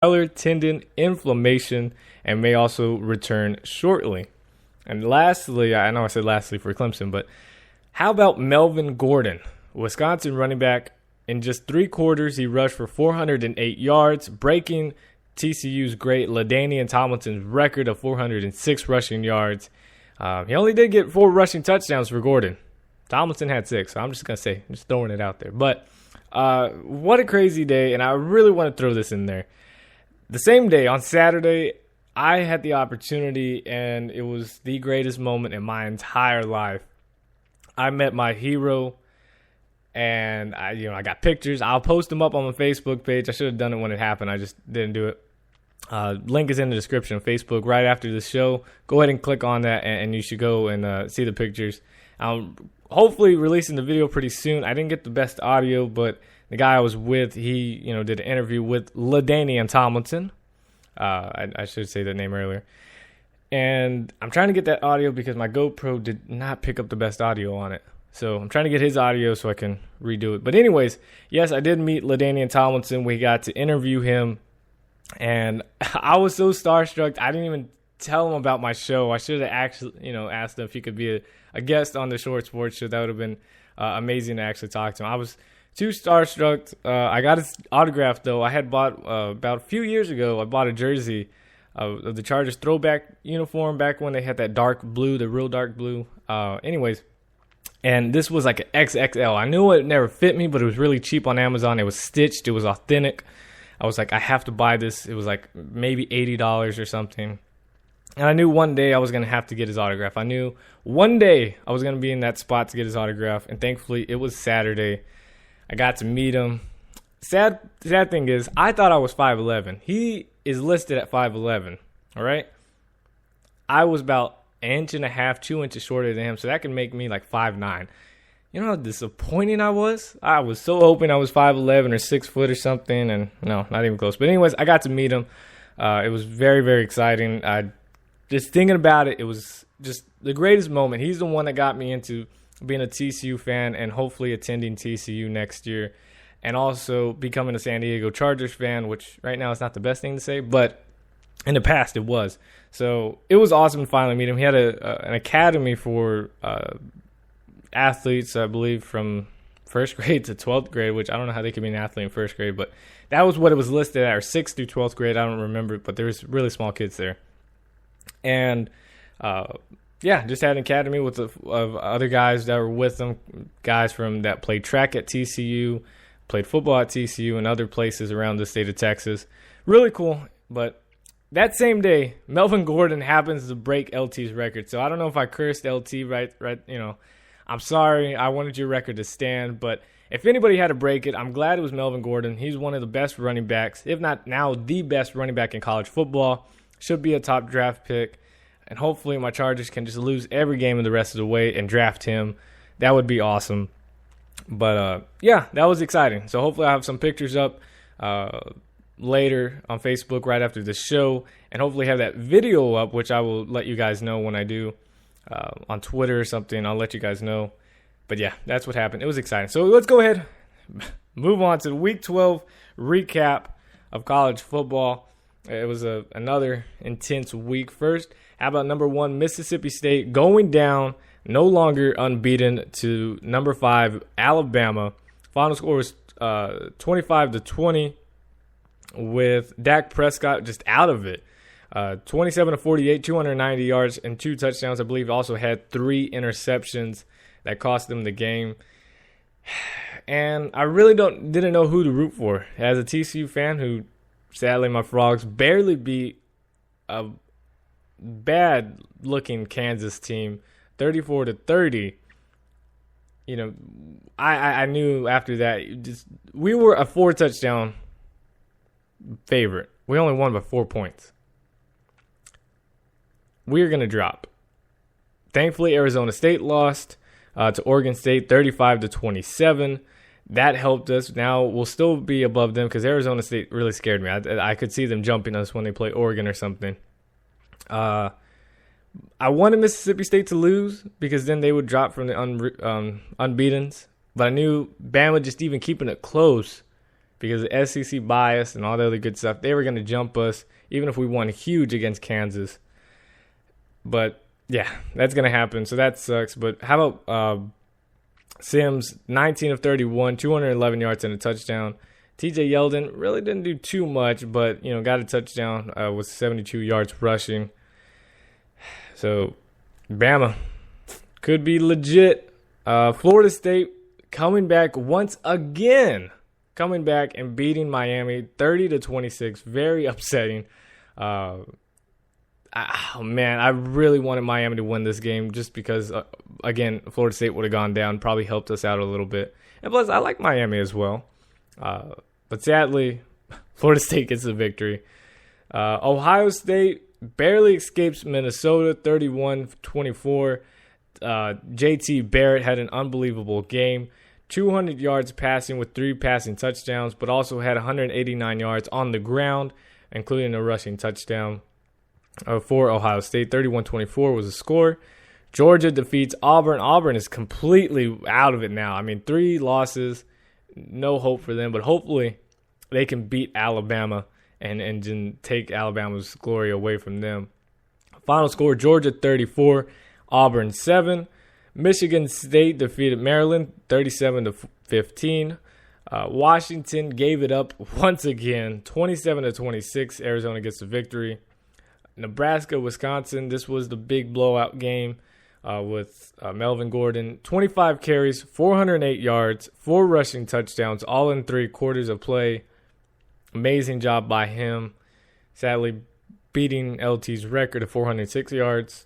tendon inflammation and may also return shortly. And lastly, I know I said lastly for Clemson, but how about Melvin Gordon, Wisconsin running back? In just 3 quarters, he rushed for 408 yards, breaking TCU's great LaDainian Tomlinson's record of 406 rushing yards. He only did get 4 rushing touchdowns for Gordon. Tomlinson had 6, so I'm just going to say, I'm just throwing it out there. But what a crazy day, and I really want to throw this in there. The same day, on Saturday, I had the opportunity, and it was the greatest moment in my entire life. I met my hero, and I got pictures. I'll post them up on my Facebook page. I should have done it when it happened. I just didn't do it. Link is in the description of Facebook right after the show. Go ahead and click on that, and you should go and see the pictures. Hopefully releasing the video pretty soon. I didn't get the best audio, but the guy I was with, he did an interview with LaDainian Tomlinson. I should say that name earlier. And I'm trying to get that audio because my GoPro did not pick up the best audio on it. So I'm trying to get his audio so I can redo it. But anyways, yes, I did meet LaDainian Tomlinson. We got to interview him. And I was so starstruck. I didn't even tell him about my show. I should have actually, asked him if he could be a guest on the Short Sports Show. That would have been amazing to actually talk to him. I was too starstruck. I got his autograph, though. I had bought, about a few years ago, I bought a jersey of the Chargers throwback uniform back when they had that dark blue, the real dark blue. Anyways. And this was like an XXL. I knew it never fit me, but it was really cheap on Amazon. It was stitched. It was authentic. I was like, I have to buy this. It was like maybe $80 or something. And I knew one day I was going to have to get his autograph. I knew one day I was going to be in that spot to get his autograph. And thankfully, it was Saturday. I got to meet him. Sad thing is, I thought I was 5'11". He is listed at 5'11", all right? I was about an inch and a half, 2 inches shorter than him, so that can make me like 5'9". You know how disappointing I was? I was so hoping I was 5'11" or 6 foot or something, and no, not even close. But anyways, I got to meet him. It was very, very exciting. Just thinking about it, it was just the greatest moment. He's the one that got me into being a TCU fan and hopefully attending TCU next year, and also becoming a San Diego Chargers fan, which right now is not the best thing to say, but in the past it was. So it was awesome to finally meet him. He had an academy for athletes, I believe, from first grade to 12th grade, which I don't know how they could be an athlete in first grade, but that was what it was listed at, or 6th through 12th grade. I don't remember, but there was really small kids there. And just had an academy with of other guys that were with them, guys that played track at TCU, played football at TCU, and other places around the state of Texas. Really cool, but that same day, Melvin Gordon happens to break LT's record. So I don't know if I cursed LT right. I'm sorry. I wanted your record to stand. But if anybody had to break it, I'm glad it was Melvin Gordon. He's one of the best running backs, if not now the best running back in college football. Should be a top draft pick. And hopefully my Chargers can just lose every game of the rest of the way and draft him. That would be awesome. But, that was exciting. So hopefully I'll have some pictures up later on Facebook right after the show, and hopefully have that video up, which I will let you guys know when I do on Twitter or something. I'll let you guys know. But yeah, that's what happened. It was exciting. So let's go ahead, move on to the Week 12 recap of college football. It was another intense week. First, how about number 1, Mississippi State going down, no longer unbeaten, to number 5, Alabama. Final score was 25-20. With Dak Prescott just out of it. 27-48, 290 yards, and 2 touchdowns. I believe also had 3 interceptions that cost them the game. And I really didn't know who to root for. As a TCU fan who, sadly, my Frogs barely beat a bad-looking Kansas team, 34-30. I knew after that, we were a 4-touchdown favorite. We only won by 4 points. We're going to drop. Thankfully, Arizona State lost to Oregon State 35-27. That helped us. Now we'll still be above them because Arizona State really scared me. I could see them jumping us when they play Oregon or something. I wanted Mississippi State to lose because then they would drop from the unbeatens. But I knew Bama just even keeping it close because of SEC bias and all the other good stuff. They were going to jump us, even if we won huge against Kansas. But, yeah, that's going to happen, so that sucks. But how about Sims, 19 of 31, 211 yards and a touchdown. TJ Yeldon really didn't do too much, but, got a touchdown with 72 yards rushing. So, Bama could be legit. Florida State coming back once again. Coming back and beating Miami 30-26. Very upsetting. Oh, man, I really wanted Miami to win this game just because, again, Florida State would have gone down. Probably helped us out a little bit. And plus, I like Miami as well. But sadly, Florida State gets the victory. Ohio State barely escapes Minnesota 31-24. JT Barrett had an unbelievable game. 200 yards passing with 3 passing touchdowns, but also had 189 yards on the ground, including a rushing touchdown for Ohio State. 31-24 was the score. Georgia defeats Auburn. Auburn is completely out of it now. I mean, 3 losses, no hope for them, but hopefully they can beat Alabama and take Alabama's glory away from them. Final score, Georgia 34, Auburn 7. Michigan State defeated Maryland 37-15. Washington gave it up once again, 27-26. Arizona gets the victory. Nebraska, Wisconsin, this was the big blowout game with Melvin Gordon. 25 carries, 408 yards, 4 rushing touchdowns, all in 3 quarters of play. Amazing job by him. Sadly, beating LT's record of 406 yards.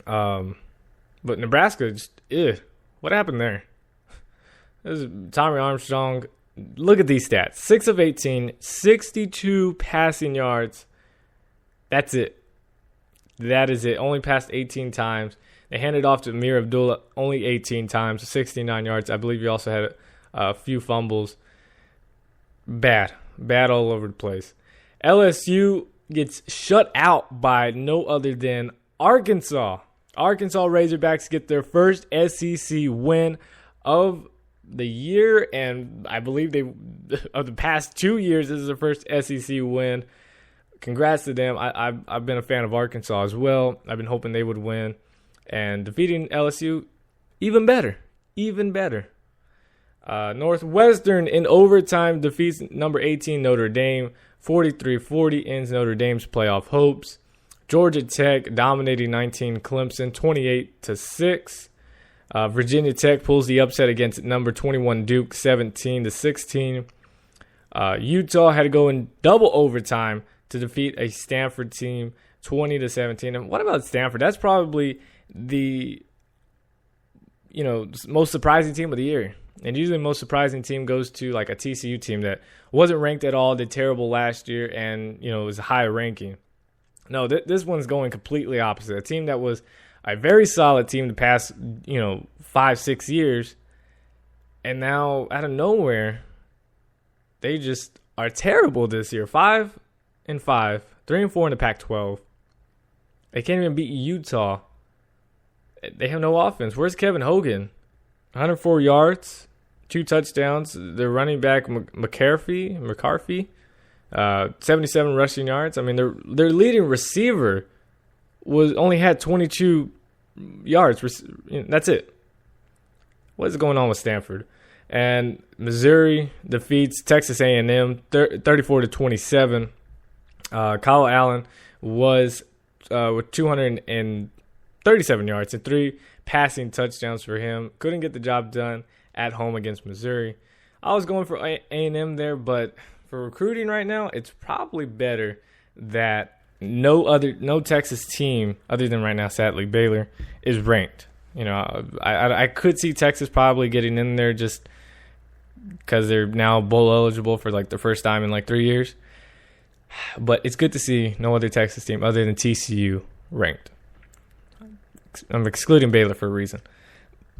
But Nebraska, what happened there? This is Tommy Armstrong. Look at these stats. 6 of 18, 62 passing yards. That's it. That is it. Only passed 18 times. They handed off to Amir Abdullah only 18 times, 69 yards. I believe he also had a few fumbles. Bad all over the place. LSU gets shut out by no other than Arkansas. Arkansas Razorbacks get their first SEC win of the year, and I believe of the past 2 years, this is their first SEC win. Congrats to them. I've been a fan of Arkansas as well. I've been hoping they would win. And defeating LSU, even better. Northwestern in overtime defeats number 18 Notre Dame 43-40, ends Notre Dame's playoff hopes. Georgia Tech dominating 19 Clemson 28-6. Virginia Tech pulls the upset against number 21 Duke 17-16. Utah had to go in double overtime to defeat a Stanford team 20-17. And what about Stanford? That's probably the most surprising team of the year. And usually the most surprising team goes to like a TCU team that wasn't ranked at all, did terrible last year, and was a high ranking. No, this one's going completely opposite. A team that was a very solid team the past 5-6 years, and now out of nowhere they just are terrible this year. 5-5, 3-4 in the Pac-12. They can't even beat Utah. They have no offense. Where's Kevin Hogan? 104 yards, 2 touchdowns. Their running back McCarthy, 77 rushing yards. I mean, their leading receiver only had 22 yards. That's it. What is going on with Stanford? And Missouri defeats Texas A&M 34-27. Kyle Allen was with 237 yards and 3 passing touchdowns for him. Couldn't get the job done at home against Missouri. I was going for A&M there, but for recruiting right now, it's probably better that no Texas team other than right now, sadly, Baylor is ranked. I could see Texas probably getting in there just because they're now bowl eligible for like the first time in like 3 years. But it's good to see no other Texas team other than TCU ranked. I'm excluding Baylor for a reason.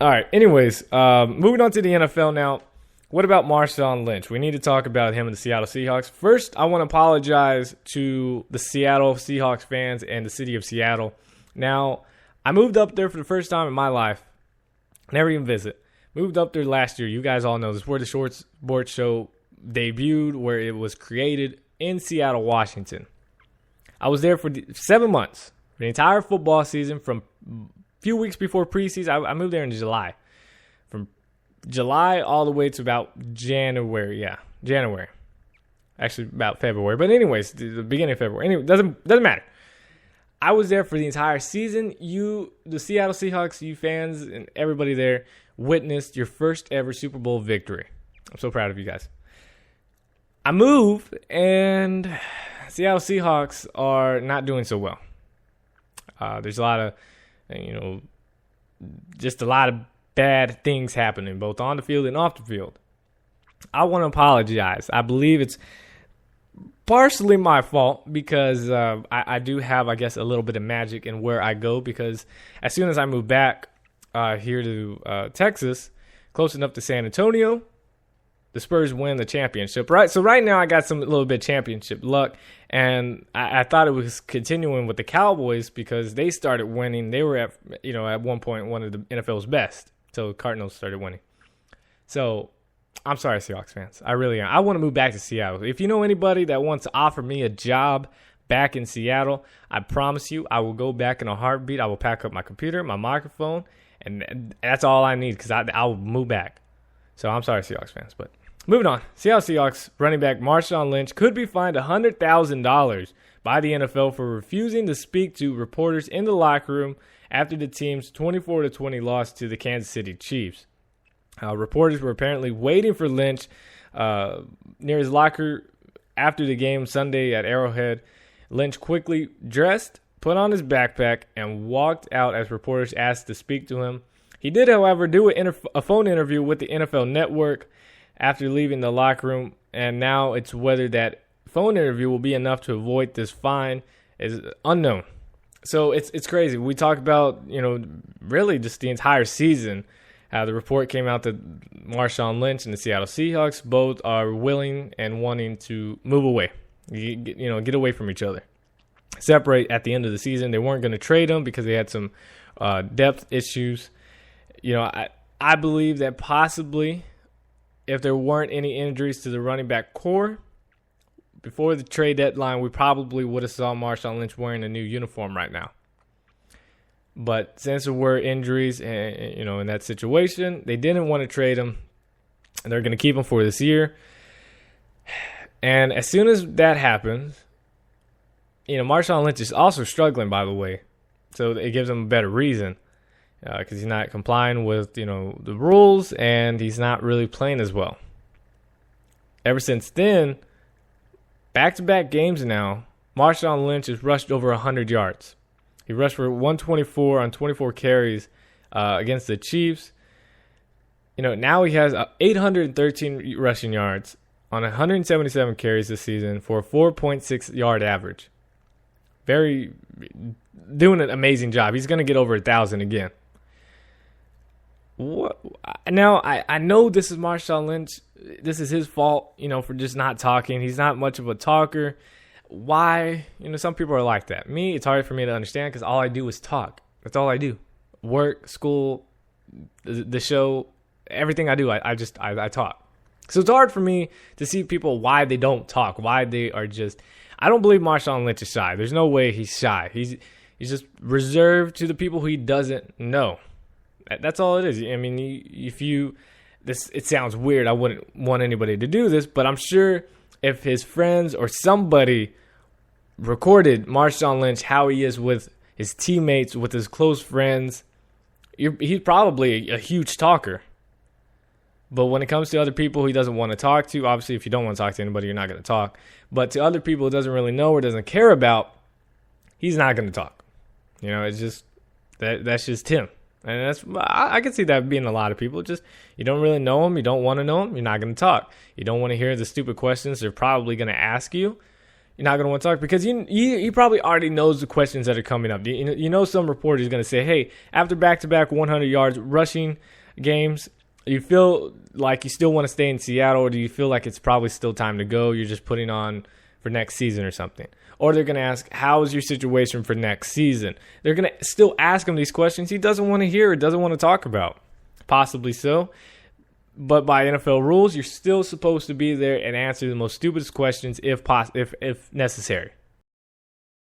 All right. Anyways, moving on to the NFL now. What about Marshawn Lynch? We need to talk about him and the Seattle Seahawks. First, I want to apologize to the Seattle Seahawks fans and the city of Seattle. Now, I moved up there for the first time in my life. Never even visit. Moved up there last year. You guys all know this. Where the Short Sports Show debuted, where it was created in Seattle, Washington. I was there for 7 months, the entire football season, from a few weeks before preseason. I moved there in July. From July all the way to about January. Yeah, January. Actually, about February. But anyways, the beginning of February. Anyway, doesn't matter. I was there for the entire season. The Seattle Seahawks, you fans, and everybody there witnessed your first ever Super Bowl victory. I'm so proud of you guys. I moved, and Seattle Seahawks are not doing so well. There's a lot of, just a lot of bad things happening, both on the field and off the field. I want to apologize. I believe it's partially my fault because I do have, I guess, a little bit of magic in where I go, because as soon as I moved back here to Texas, close enough to San Antonio, the Spurs win the championship. Right, so right now I got some little bit championship luck, and I thought it was continuing with the Cowboys because they started winning. They were at one point one of the NFL's best. So the Cardinals started winning. So I'm sorry, Seahawks fans. I really am. I want to move back to Seattle. If you know anybody that wants to offer me a job back in Seattle, I promise you I will go back in a heartbeat. I will pack up my computer, my microphone, and that's all I need because I will move back. So I'm sorry, Seahawks fans. But moving on. Seattle Seahawks running back Marshawn Lynch could be fined $100,000 by the NFL for refusing to speak to reporters in the locker room after the team's 24-20 loss to the Kansas City Chiefs. Reporters were apparently waiting for Lynch near his locker after the game Sunday at Arrowhead. Lynch quickly dressed, put on his backpack, and walked out as reporters asked to speak to him. He did, however, do a phone interview with the NFL Network after leaving the locker room, and now it's whether that phone interview will be enough to avoid this fine is unknown. So it's crazy. We talked about, really just the entire season. The report came out that Marshawn Lynch and the Seattle Seahawks both are willing and wanting to move away, get away from each other, separate at the end of the season. They weren't going to trade him because they had some depth issues. I believe that possibly if there weren't any injuries to the running back core, before the trade deadline, we probably would have saw Marshawn Lynch wearing a new uniform right now. But since there were injuries, and in that situation, they didn't want to trade him, and they're going to keep him for this year. And as soon as that happens, Marshawn Lynch is also struggling, by the way, so it gives him a better reason because he's not complying with the rules, and he's not really playing as well. Ever since then, back-to-back games now, Marshawn Lynch has rushed over 100 yards. He rushed for 124 on 24 carries against the Chiefs. Now he has 813 rushing yards on 177 carries this season for a 4.6 yard average. Doing an amazing job. He's going to get over 1,000 again. Now, I know this is Marshawn Lynch. This is his fault, for just not talking. He's not much of a talker. Why? Some people are like that. Me, it's hard for me to understand because all I do is talk. That's all I do. Work, school, the show, everything I do, I talk. So it's hard for me to see people why they don't talk, why they are just. I don't believe Marshawn Lynch is shy. There's no way he's shy. He's just reserved to the people who he doesn't know. That's all it is. I mean, it sounds weird. I wouldn't want anybody to do this, but I'm sure if his friends or somebody recorded Marshawn Lynch, how he is with his teammates, with his close friends, he's probably a huge talker. But when it comes to other people he doesn't want to talk to, obviously if you don't want to talk to anybody, you're not going to talk. But to other people he doesn't really know or doesn't care about, he's not going to talk. It's just that's just him. And I can see that being a lot of people. Just you don't really know him, you don't want to know him, you're not going to talk. You don't want to hear the stupid questions they're probably going to ask you. You're not going to want to talk because he probably already knows the questions that are coming up. Some reporter is going to say, hey, after back-to-back 100 yards rushing games, do you feel like you still want to stay in Seattle, or do you feel like it's probably still time to go? You're just putting on for next season or something. Or they're going to ask, how is your situation for next season? They're going to still ask him these questions he doesn't want to hear or doesn't want to talk about. Possibly so. but by NFL rules, you're still supposed to be there and answer the most stupidest questions if necessary.